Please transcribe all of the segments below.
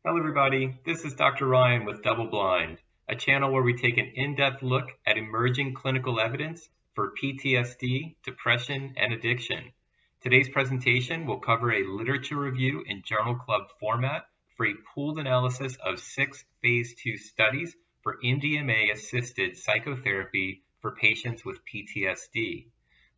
Hello, everybody. This is Dr. Ryan with Double Blind, a channel where we take an in-depth look at emerging clinical evidence for PTSD, depression, and addiction. Today's presentation will cover a literature review in journal club format for a pooled analysis of 6 phase 2 studies for MDMA-assisted psychotherapy for patients with PTSD.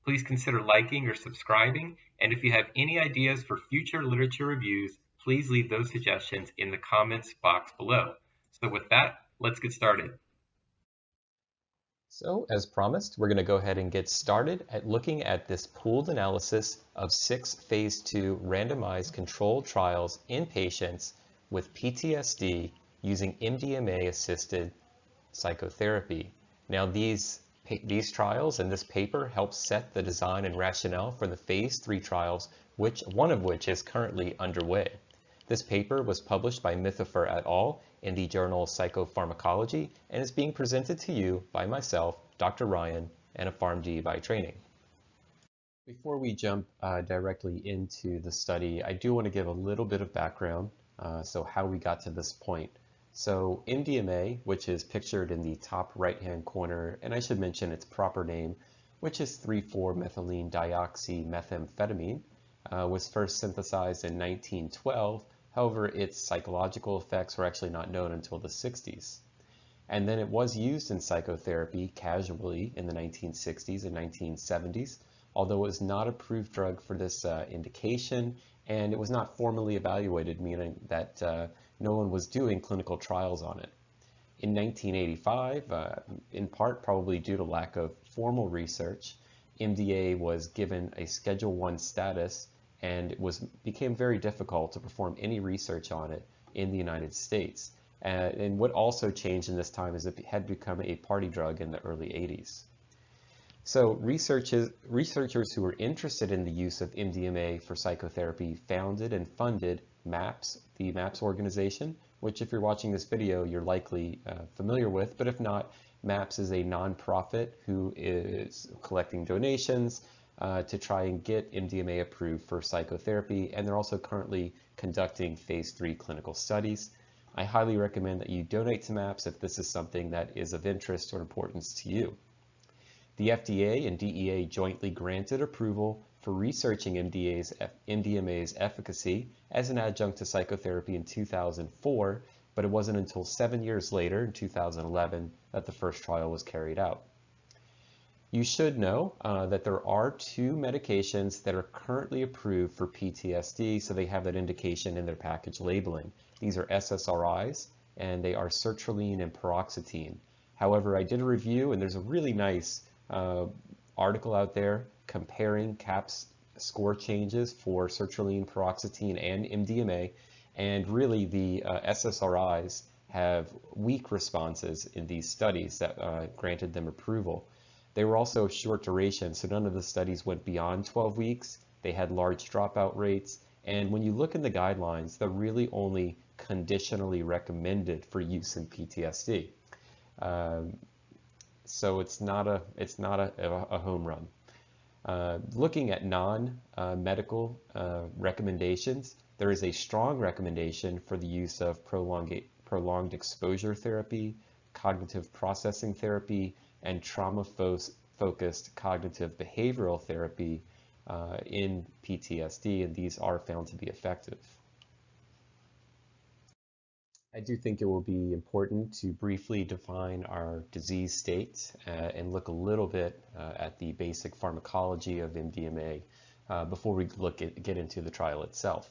Please consider liking or subscribing, and if you have any ideas for future literature reviews, please leave those suggestions in the comments box below. So with that, let's get started. So, as promised, we're going to go ahead and get started at looking at this pooled analysis of 6 phase 2 randomized controlled trials in patients with PTSD using MDMA-assisted psychotherapy. Now, these trials and this paper help set the design and rationale for the phase 3 trials, one of which is currently underway. This paper was published by Mithofer et al. In the journal Psychopharmacology and is being presented to you by myself, Dr. Ryan, and a PharmD by training. Before we jump directly into the study, I do want to give a little bit of background, so how we got to this point. So MDMA, which is pictured in the top right-hand corner, and I should mention its proper name, which is 3,4-methylene dioxymethamphetamine, was first synthesized in 1912. However, its psychological effects were actually not known until the 60s. And then it was used in psychotherapy casually in the 1960s and 1970s, although it was not an approved drug for this indication, and it was not formally evaluated, meaning that no one was doing clinical trials on it. In 1985, in part probably due to lack of formal research, MDA was given a Schedule I status, and it became very difficult to perform any research on it in the United States. And what also changed in this time is it had become a party drug in the early 80s. So researchers who were interested in the use of MDMA for psychotherapy founded and funded MAPS, the MAPS organization, which if you're watching this video, you're likely familiar with, but if not, MAPS is a nonprofit who is collecting donations to try and get MDMA approved for psychotherapy, and they're also currently conducting phase 3 clinical studies. I highly recommend that you donate to MAPS if this is something that is of interest or importance to you. The FDA and DEA jointly granted approval for researching MDMA's efficacy as an adjunct to psychotherapy in 2004, but it wasn't until 7 years later, in 2011, that the first trial was carried out. You should know that there are 2 medications that are currently approved for PTSD, so they have that indication in their package labeling. These are SSRIs, and they are sertraline and paroxetine. However, I did a review, and there's a really nice article out there comparing CAPS score changes for sertraline, paroxetine, and MDMA, and really the SSRIs have weak responses in these studies that granted them approval. They were also short duration, so none of the studies went beyond 12 weeks. They had large dropout rates, and when you look in the guidelines, they're really only conditionally recommended for use in PTSD. So it's not a home run. Looking at non-medical recommendations, there is a strong recommendation for the use of prolonged exposure therapy, cognitive processing therapy, and trauma-focused cognitive behavioral therapy in PTSD, and these are found to be effective. I do think it will be important to briefly define our disease state and look a little bit at the basic pharmacology of MDMA before we get into the trial itself.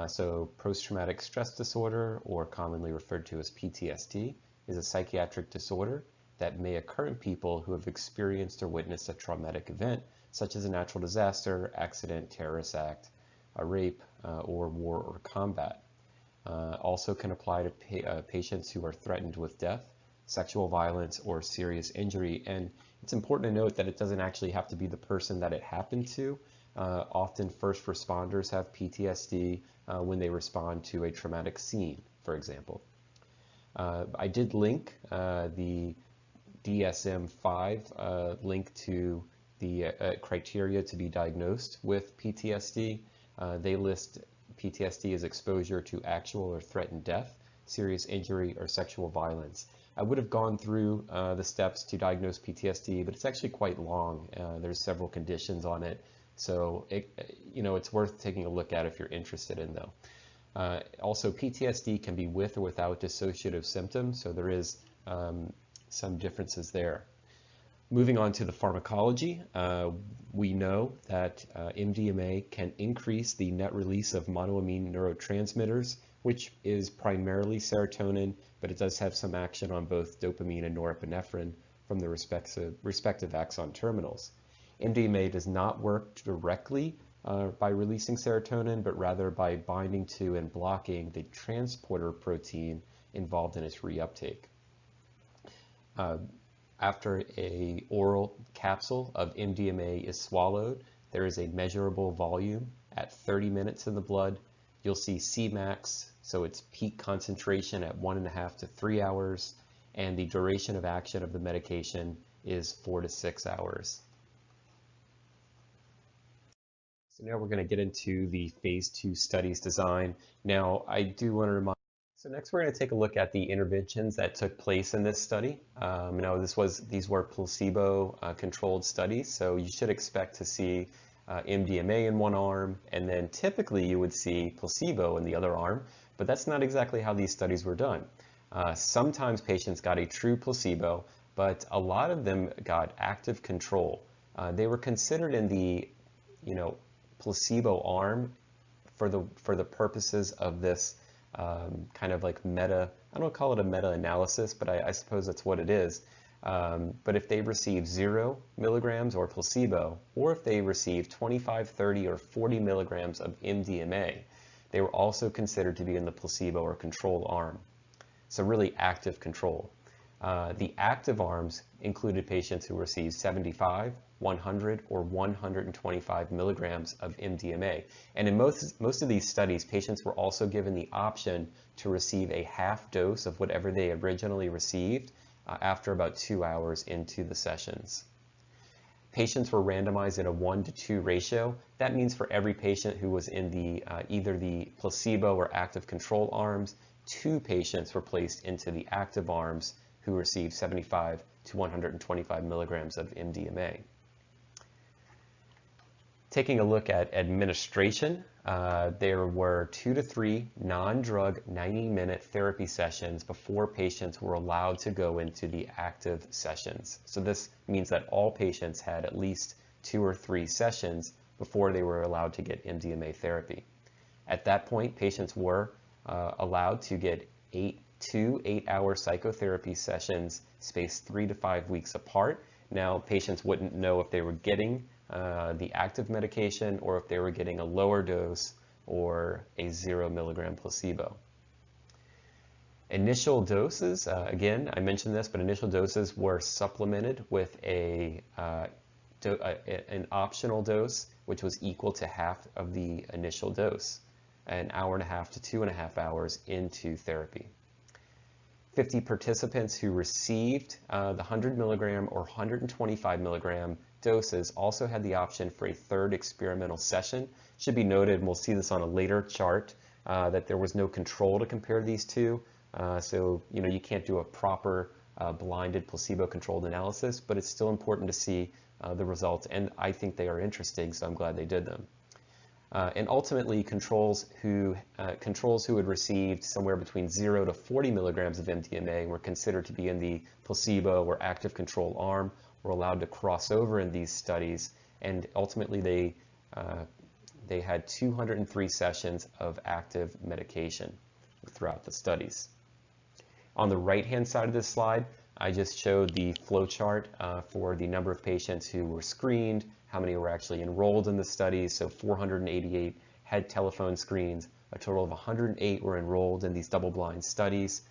So post-traumatic stress disorder, or commonly referred to as PTSD, is a psychiatric disorder that may occur in people who have experienced or witnessed a traumatic event, such as a natural disaster, accident, terrorist act, a rape, or war or combat. Also can apply to patients who are threatened with death, sexual violence, or serious injury. And it's important to note that it doesn't actually have to be the person that it happened to. Often first responders have PTSD when they respond to a traumatic scene, for example. I did link the DSM-5 link to the criteria to be diagnosed with PTSD. They list PTSD is exposure to actual or threatened death, serious injury, or sexual violence. I would have gone through the steps to diagnose PTSD, but it's actually quite long. There's several conditions on it, so it's worth taking a look at if you're interested in though. Also, PTSD can be with or without dissociative symptoms, so there is some differences there. Moving on to the pharmacology, we know that MDMA can increase the net release of monoamine neurotransmitters, which is primarily serotonin, but it does have some action on both dopamine and norepinephrine from the respective axon terminals. MDMA does not work directly by releasing serotonin, but rather by binding to and blocking the transporter protein involved in its reuptake. After an oral capsule of MDMA is swallowed, there is a measurable volume at 30 minutes in the blood. You'll see Cmax, so it's peak concentration at 1.5 to 3 hours, and the duration of action of the medication is 4 to 6 hours. So now we're going to get into the phase 2 studies design. Now, I do want to remind. So next we're going to take a look at the interventions that took place in this study. Now these were placebo-controlled studies, so you should expect to see MDMA in one arm, and then typically you would see placebo in the other arm, but that's not exactly how these studies were done. Sometimes patients got a true placebo, but a lot of them got active control. They were considered in the placebo arm for the purposes of this kind of like meta, I don't call it a meta-analysis, but I suppose that's what it is. But if they receive 0 milligrams or placebo, or if they receive 25, 30, or 40 milligrams of MDMA, they were also considered to be in the placebo or control arm. So really active control. The active arms included patients who received 75, 100, or 125 milligrams of MDMA. And in most of these studies, patients were also given the option to receive a half dose of whatever they originally received after about 2 hours into the sessions. Patients were randomized in a 1-to-2 ratio. That means for every patient who was in the either the placebo or active control arms, 2 patients were placed into the active arms who received 75 to 125 milligrams of MDMA. Taking a look at administration, there were 2 to 3 non-drug 90-minute therapy sessions before patients were allowed to go into the active sessions. So this means that all patients had at least 2 or 3 sessions before they were allowed to get MDMA therapy. At that point, patients were allowed to get 2 8-hour psychotherapy sessions spaced 3 to 5 weeks apart. Now, patients wouldn't know if they were getting the active medication or if they were getting a lower dose or a 0 milligram placebo. Initial doses, again, I mentioned this, but initial doses were supplemented with an optional dose, which was equal to half of the initial dose, an hour and a half to 2.5 hours into therapy. 50 participants who received the 100 milligram or 125 milligram doses also had the option for a third experimental session. It should be noted, and we'll see this on a later chart, that there was no control to compare these two. So you can't do a proper blinded placebo-controlled analysis, but it's still important to see the results, and I think they are interesting, so I'm glad they did them. And ultimately, controls who had received somewhere between 0 to 40 milligrams of MDMA were considered to be in the placebo or active control arm, were allowed to cross over in these studies, and ultimately they had 203 sessions of active medication throughout the studies. On the right-hand side of this slide, I just showed the flow chart for the number of patients who were screened, how many were actually enrolled in the studies. So 488 had telephone screens. A total of 108 were enrolled in these double-blind studies,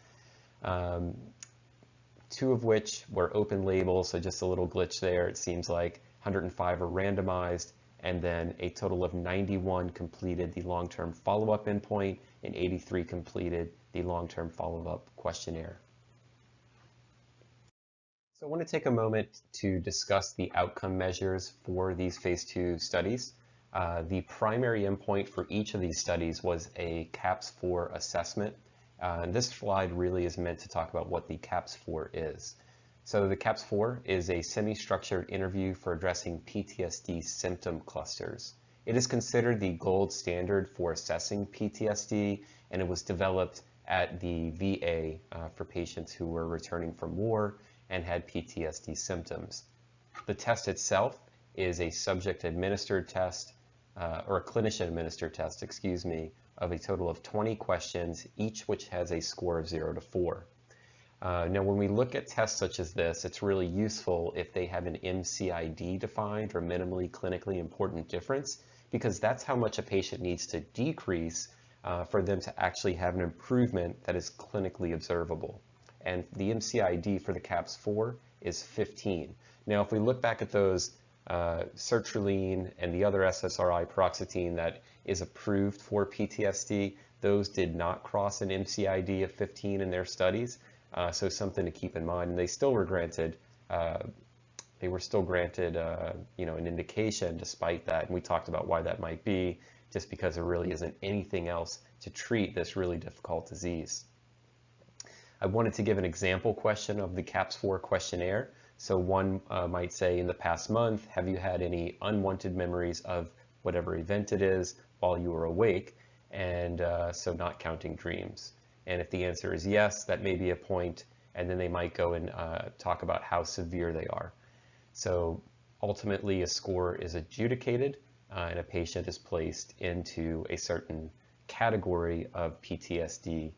2 of which were open label, so just a little glitch there. It seems like 105 were randomized, and then a total of 91 completed the long-term follow-up endpoint, and 83 completed the long-term follow-up questionnaire. So I want to take a moment to discuss the outcome measures for these phase 2 studies. The primary endpoint for each of these studies was a CAPS-4 assessment. And this slide really is meant to talk about what the CAPS-4 is. So the CAPS-4 is a semi-structured interview for addressing PTSD symptom clusters. It is considered the gold standard for assessing PTSD, and it was developed at the VA for patients who were returning from war and had PTSD symptoms. The test itself is a subject-administered test, or a clinician-administered test, excuse me, of a total of 20 questions, each which has a score of 0 to 4. Now, when we look at tests such as this, it's really useful if they have an MCID defined, or minimally clinically important difference, because that's how much a patient needs to decrease for them to actually have an improvement that is clinically observable. And the MCID for the CAPS-4 is 15. Now, if we look back at those sertraline and the other SSRI paroxetine that is approved for PTSD, those did not cross an MCID of 15 in their studies, so something to keep in mind. And they still were granted, an indication despite that. And we talked about why that might be, just because there really isn't anything else to treat this really difficult disease. I wanted to give an example question of the CAPS-4 questionnaire. So one might say, in the past month, have you had any unwanted memories of whatever event it is while you were awake? And so not counting dreams. And if the answer is yes, that may be a point, and then they might go and talk about how severe they are. So ultimately, a score is adjudicated, and a patient is placed into a certain category of PTSD,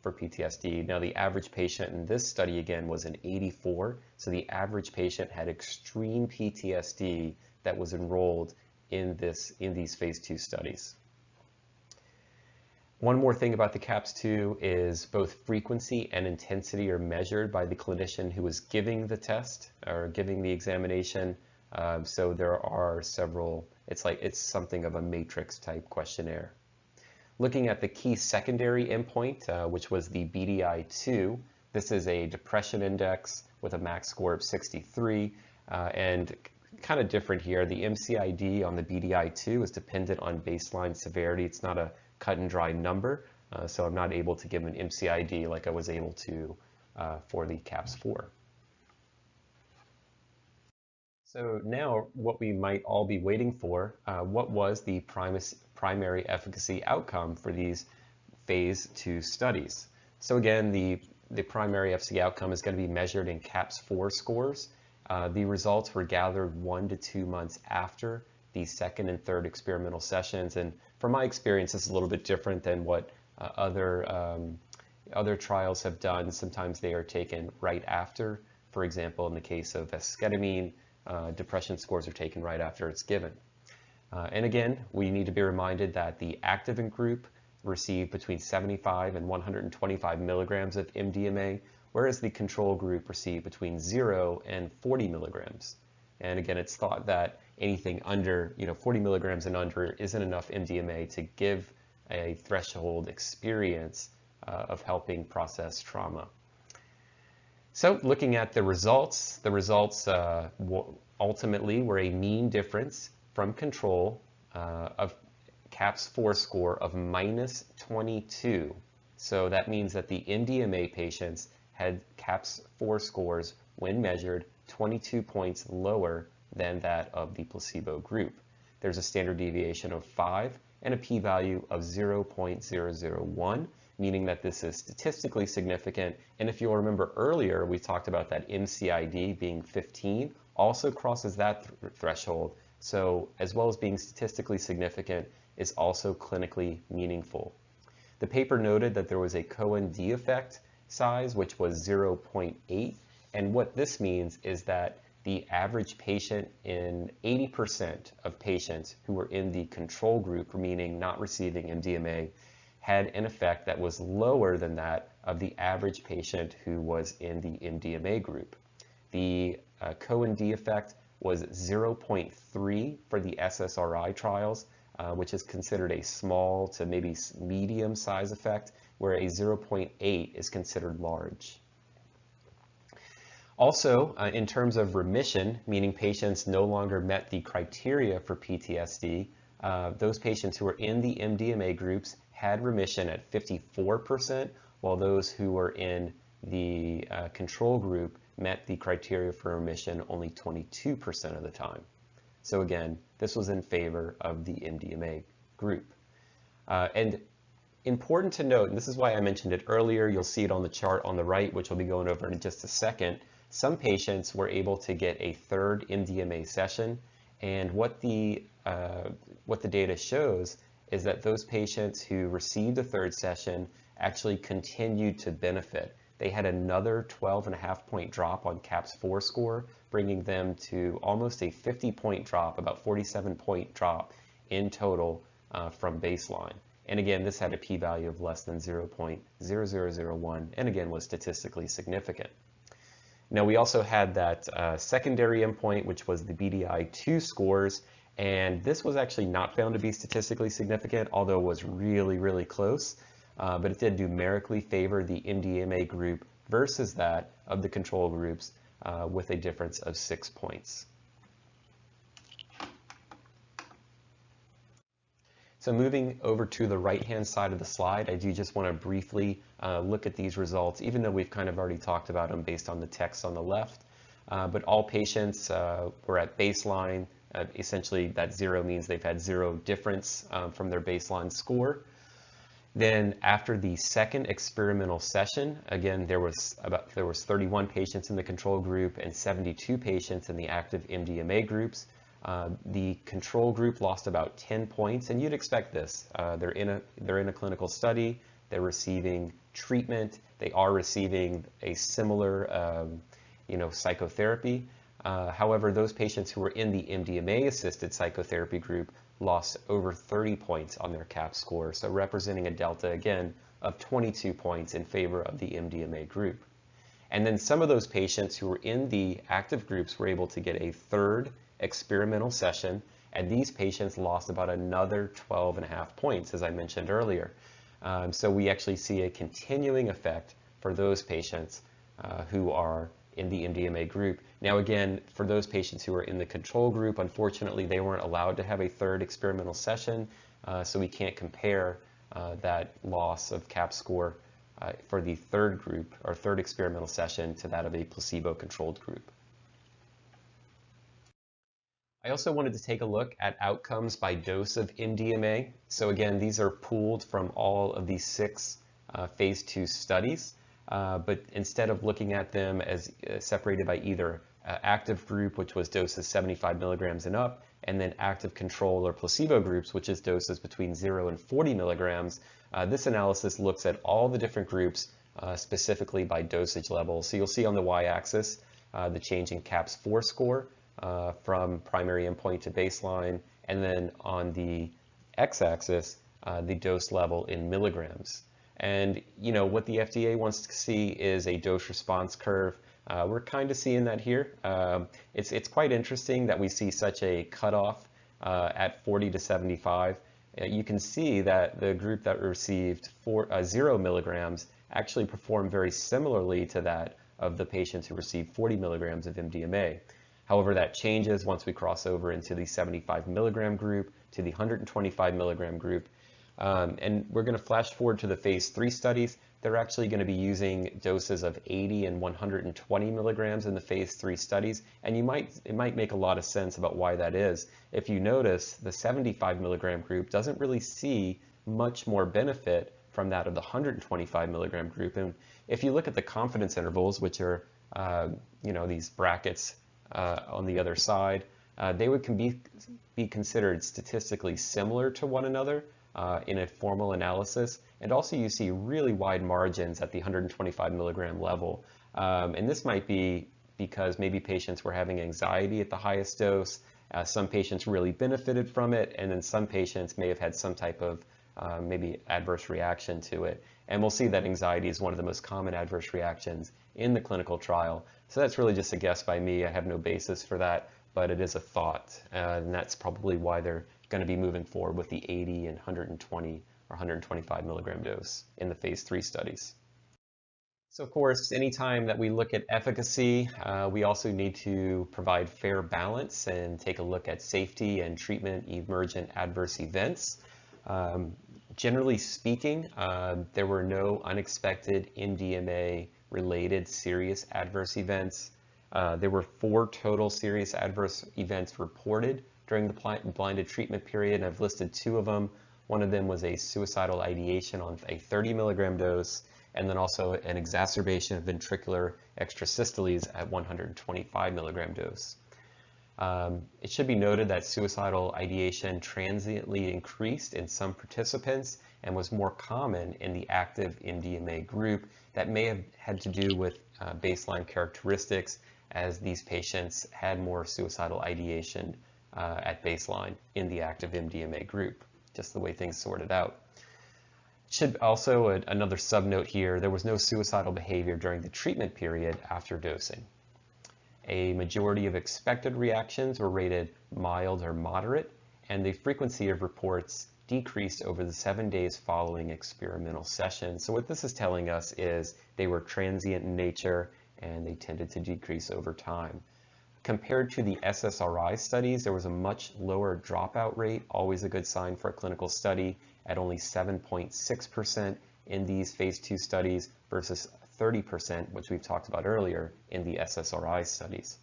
for PTSD. Now, the average patient in this study, again, was an 84. So the average patient had extreme PTSD that was enrolled in these phase 2 studies. One more thing about the CAPS-2 is both frequency and intensity are measured by the clinician who is giving the test or giving the examination. So there are several, it's something of a matrix type questionnaire. Looking at the key secondary endpoint, which was the BDI-2, this is a depression index with a max score of 63, and kind of different here. The MCID on the BDI-2 is dependent on baseline severity. It's not a cut and dry number, so I'm not able to give an MCID like I was able to for the CAPS-4. So now what we might all be waiting for, what was the primary efficacy outcome for these phase 2 studies? So again, the primary efficacy outcome is going to be measured in CAPS-4 scores. The results were gathered 1 to 2 months after the second and third experimental sessions. And from my experience, this is a little bit different than what other trials have done. Sometimes they are taken right after. For example, in the case of esketamine, depression scores are taken right after it's given. And again, we need to be reminded that the active group received between 75 and 125 milligrams of MDMA, whereas the control group received between 0 and 40 milligrams. And again, it's thought that anything under 40 milligrams and under isn't enough MDMA to give a threshold experience of helping process trauma. So looking at the results ultimately were a mean difference from control of CAPS-4 score of -22. So that means that the MDMA patients had CAPS-4 scores, when measured, 22 points lower than that of the placebo group. There's a standard deviation of 5 and a p-value of 0.001, meaning that this is statistically significant. And if you'll remember earlier, we talked about that MCID being 15 also crosses that threshold. So as well as being statistically significant, is also clinically meaningful. The paper noted that there was a Cohen-D effect size, which was 0.8. And what this means is that the average patient in 80% of patients who were in the control group, meaning not receiving MDMA, had an effect that was lower than that of the average patient who was in the MDMA group. The Cohen-D effect was 0.3 for the SSRI trials, which is considered a small to maybe medium size effect, where a 0.8 is considered large. Also, in terms of remission, meaning patients no longer met the criteria for PTSD, those patients who were in the MDMA groups had remission at 54%, while those who were in the control group met the criteria for remission only 22% of the time. So again, this was in favor of the MDMA group. And important to note, and this is why I mentioned it earlier, you'll see it on the chart on the right, which we'll be going over in just a second. Some patients were able to get a third MDMA session, and what the data shows is that those patients who received a third session actually continued to benefit. They had another 12.5-point drop on CAPS-4 score, bringing them to almost a 50-point drop, about 47-point drop in total from baseline. And again, this had a p-value of less than 0.0001, and again was statistically significant. Now we also had that secondary endpoint, which was the BDI-2 scores, and this was actually not found to be statistically significant, although it was really, really close. But it did numerically favor the MDMA group versus that of the control groups with a difference of 6 points. So moving over to the right-hand side of the slide, I do just want to briefly look at these results, even though we've kind of already talked about them based on the text on the left. But all patients were at baseline. Essentially, that 0 means they've had 0 difference from their baseline score. Then after the second experimental session, again, there was 31 patients in the control group and 72 patients in the active MDMA groups. The control group lost about 10 points, and you'd expect this. They're in a clinical study. They're receiving treatment. They are receiving a similar, psychotherapy. However, those patients who were in the MDMA-assisted psychotherapy group lost over 30 points on their CAPS score, so representing a delta, again, of 22 points in favor of the MDMA group. And then some of those patients who were in the active groups were able to get a third experimental session, and these patients lost about another 12.5 points, as I mentioned earlier. So we actually see a continuing effect for those patients who are in the MDMA group. Now again, for those patients who are in the control group, unfortunately they weren't allowed to have a third experimental session, so we can't compare that loss of CAPS score for the third group or third experimental session to that of a placebo-controlled group. I also wanted to take a look at outcomes by dose of MDMA. So again, these are pooled from all of these 6 phase 2 studies. But instead of looking at them as separated by either active group, which was doses 75 milligrams and up, and then active control or placebo groups, which is doses between 0 and 40 milligrams, this analysis looks at all the different groups specifically by dosage level. So you'll see on the y-axis the change in CAPS-4 score from primary endpoint to baseline, and then on the x-axis the dose level in milligrams. And what the FDA wants to see is a dose response curve. We're kind of seeing that here. It's quite interesting that we see such a cutoff at 40 to 75. You can see that the group that received 0 milligrams actually performed very similarly to that of the patients who received 40 milligrams of MDMA. However, that changes once we cross over into the 75 milligram group to the 125 milligram group. And we're going to flash forward to the phase 3 studies. They're actually going to be using doses of 80 and 120 milligrams in the phase 3 studies. And it might make a lot of sense about why that is. If you notice, the 75 milligram group doesn't really see much more benefit from that of the 125 milligram group. And if you look at the confidence intervals, which are these brackets on the other side, they would be considered statistically similar to one another in a formal analysis. And also you see really wide margins at the 125 milligram level. And this might be because maybe patients were having anxiety at the highest dose. Some patients really benefited from it, and then some patients may have had some type of maybe adverse reaction to it. And we'll see that anxiety is one of the most common adverse reactions in the clinical trial. So that's really just a guess by me. I have no basis for that, but it is a thought. And that's probably why they're going to be moving forward with the 80 and 120 or 125 milligram dose in the phase 3 studies. So of course, anytime that we look at efficacy, we also need to provide fair balance and take a look at safety and treatment emergent adverse events. Generally speaking, there were no unexpected MDMA-related serious adverse events. There were 4 total serious adverse events reported during the blinded treatment period, and I've listed 2 of them. One of them was a suicidal ideation on a 30 milligram dose, and then also an exacerbation of ventricular extrasystoles at 125 milligram dose. It should be noted that suicidal ideation transiently increased in some participants and was more common in the active MDMA group. That may have had to do with baseline characteristics, as these patients had more suicidal ideation at baseline in the active MDMA group, just the way things sorted out. Should also, another subnote here, there was no suicidal behavior during the treatment period after dosing. A majority of expected reactions were rated mild or moderate, and the frequency of reports decreased over the 7 days following experimental sessions. So what this is telling us is they were transient in nature and they tended to decrease over time. Compared to the SSRI studies, there was a much lower dropout rate, always a good sign for a clinical study, at only 7.6% in these phase 2 studies versus 30%, which we've talked about earlier, in the SSRI studies.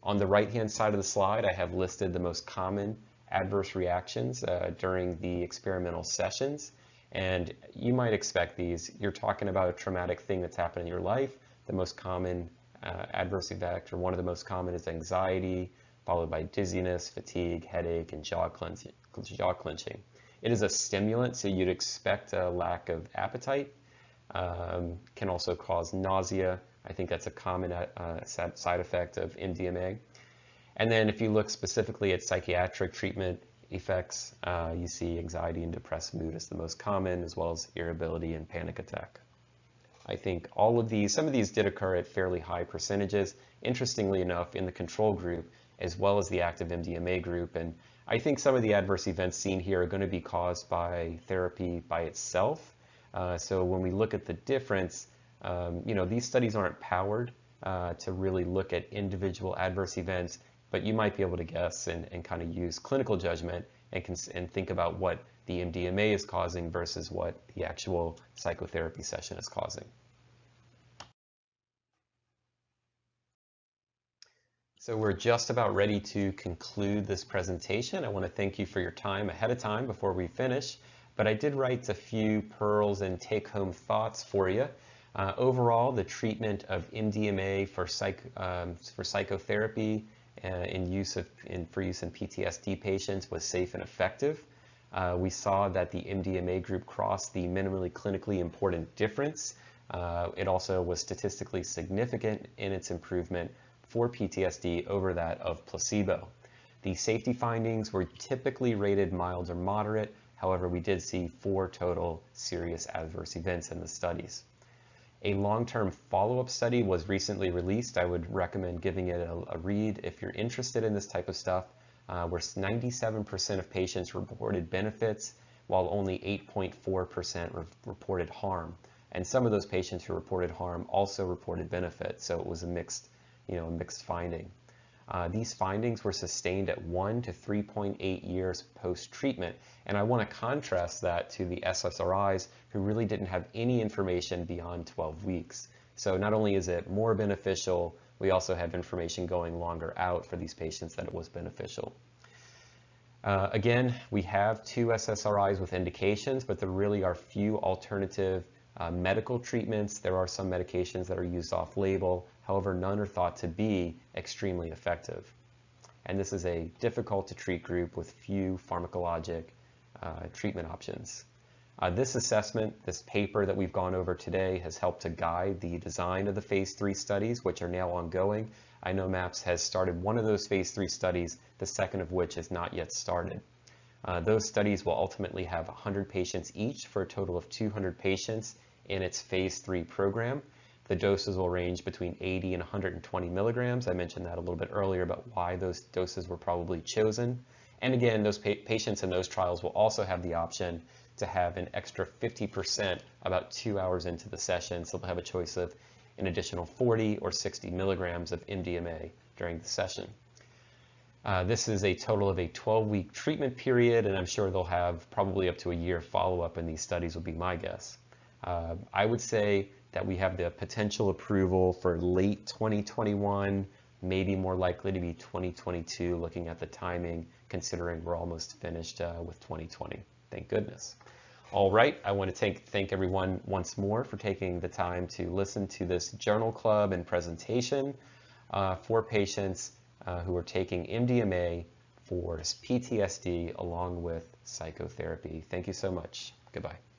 On the right-hand side of the slide, I have listed the most common adverse reactions during the experimental sessions. And you might expect these. You're talking about a traumatic thing that's happened in your life. The most common adverse effect, or one of the most common, is anxiety, followed by dizziness, fatigue, headache, and jaw clenching. It is a stimulant, so you'd expect a lack of appetite. Can also cause nausea. I think that's a common side effect of MDMA. And then if you look specifically at psychiatric treatment effects, you see anxiety and depressed mood is the most common, as well as irritability and panic attack. I think some of these did occur at fairly high percentages, interestingly enough, in the control group, as well as the active MDMA group. And I think some of the adverse events seen here are going to be caused by therapy by itself. So when we look at the difference, these studies aren't powered to really look at individual adverse events, but you might be able to guess and kind of use clinical judgment and think about what the MDMA is causing versus what the actual psychotherapy session is causing. So we're just about ready to conclude this presentation. I want to thank you for your time ahead of time before we finish, but I did write a few pearls and take-home thoughts for you. Overall, the treatment of MDMA for psychotherapy for use in PTSD patients was safe and effective. We saw that the MDMA group crossed the minimally clinically important difference. It also was statistically significant in its improvement for PTSD over that of placebo. The safety findings were typically rated mild or moderate. However, we did see 4 total serious adverse events in the studies. A long-term follow-up study was recently released. I would recommend giving it a read if you're interested in this type of stuff, where 97% of patients reported benefits, while only 8.4% reported harm. And some of those patients who reported harm also reported benefit, so it was a mixed finding. These findings were sustained at 1 to 3.8 years post-treatment, and I want to contrast that to the SSRIs, who really didn't have any information beyond 12 weeks. So not only is it more beneficial, we also have information going longer out for these patients that it was beneficial. Again, we have 2 SSRIs with indications, but there really are few alternative medical treatments. There are some medications that are used off-label. However, none are thought to be extremely effective. And this is a difficult to treat group with few pharmacologic treatment options. This assessment, this paper that we've gone over today, has helped to guide the design of the phase 3 studies, which are now ongoing. I know MAPS has started one of those phase 3 studies, the second of which is not yet started. Those studies will ultimately have 100 patients each for a total of 200 patients in its phase 3 program. The doses will range between 80 and 120 milligrams. I mentioned that a little bit earlier about why those doses were probably chosen. And again, those patients in those trials will also have the option to have an extra 50% about 2 hours into the session. So they'll have a choice of an additional 40 or 60 milligrams of MDMA during the session. This is a total of a 12-week treatment period, and I'm sure they'll have probably up to a year follow-up in these studies, would be my guess. I would say that we have the potential approval for late 2021, maybe more likely to be 2022, looking at the timing, considering we're almost finished with 2020. Thank goodness. All right, I want to thank everyone once more for taking the time to listen to this journal club and presentation for patients who are taking MDMA for PTSD along with psychotherapy. Thank you so much. Goodbye.